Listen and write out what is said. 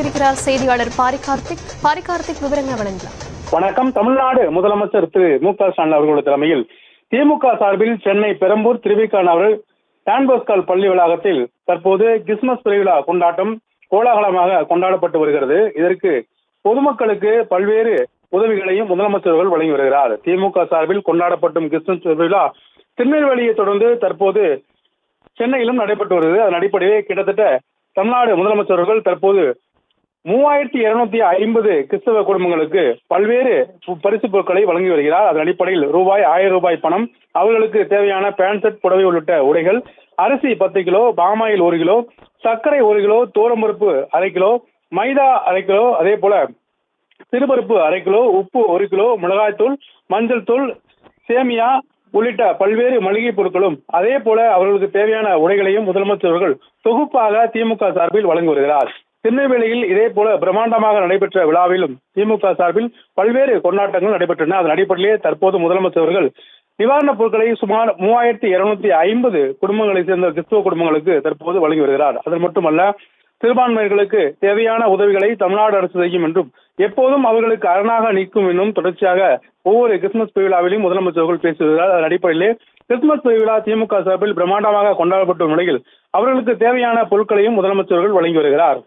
இருக்கிறார் செய்தியாளர் பாரிகார்த்திக் விவரங்களை வழங்கலாம். வணக்கம். தமிழ்நாடு முதலமைச்சர் திரு மு.க. ஸ்டாலின் அவர்களுடைய தலைமையில் திமுக சார்பில் சென்னை பெரம்பூர் திருவிக நகர் டான் பாஸ்கோ பள்ளி வளாகத்தில் தற்போது கிறிஸ்துமஸ் பெருவிழா கொண்டாட்டம் கோலாகலமாக கொண்டாடப்பட்டு வருகிறது. இதற்கு பொதுமக்களுக்கு பல்வேறு உதவிகளையும் முதலமைச்சர்கள் வழங்கி வருகிறார். திமுக சார்பில் கொண்டாடப்படும் கிறிஸ்துமஸ் பெருவிழா திருநெல்வேலியை தொடர்ந்து தற்போது சென்னையிலும் நடைபெற்று வருகிறது. அதன் அடிப்படையில் கிட்டத்தட்ட தமிழ்நாடு முதலமைச்சர்கள் தற்போது 3250 கிறிஸ்தவ குடும்பங்களுக்கு பல்வேறு பரிசு பொருட்களை வழங்கி வருகிறார். அதன் அடிப்படையில் ரூபாய் பணம், அவர்களுக்கு தேவையான பேண்ட் ஷர்ட், புடவை உள்ளிட்ட உடைகள், அரிசி 10 கிலோ, பாமாயில் 1 கிலோ, சர்க்கரை 1 கிலோ, தோரம்பருப்பு 1/2 கிலோ, மைதா 1/2 கிலோ, அதே போல சிறுபருப்பு 1/2 கிலோ, உப்பு 1 கிலோ, மிளகாய்த்தூள், மஞ்சள் தூள், சேமியா உள்ளிட்ட பல்வேறு மளிகை பொருட்களும் அதே போல அவர்களுக்கு தேவையான உடைகளையும் முதலமைச்சர்கள் தொகுப்பாக திமுக சார்பில் வழங்கி வருகிறார். திருநெல்வேலியில் இதே போல பிரம்மாண்டமாக நடைபெற்ற விழாவிலும் திமுக சார்பில் பல்வேறு கொண்டாட்டங்கள் நடைபெற்றன. அதன் அடிப்படையிலே தற்போது முதலமைச்சர்கள் நிவாரணப் பொருட்களை சுமார் 3250 குடும்பங்களை சேர்ந்த கிறிஸ்துவ குடும்பங்களுக்கு தற்போது வழங்கி வருகிறார். அது மட்டுமல்ல, சிறுபான்மையினர்களுக்கு தேவையான உதவிகளை தமிழ்நாடு அரசு செய்யும் என்றும் எப்போதும் அவர்களுக்கு அரணாக நிற்கும் என்றும் தொடர்ச்சியாக ஒவ்வொரு கிறிஸ்துமஸ் பெருவிழாவிலும் முதலமைச்சர்கள் பேசி வருகிறார். அதன் அடிப்படையிலே கிறிஸ்துமஸ் பெருவிழா திமுக சார்பில் பிரம்மாண்டமாக கொண்டாடப்பட்ட நிலையில் அவர்களுக்கு தேவையான பொருட்களையும் முதலமைச்சர்கள் வழங்கி வருகிறார்.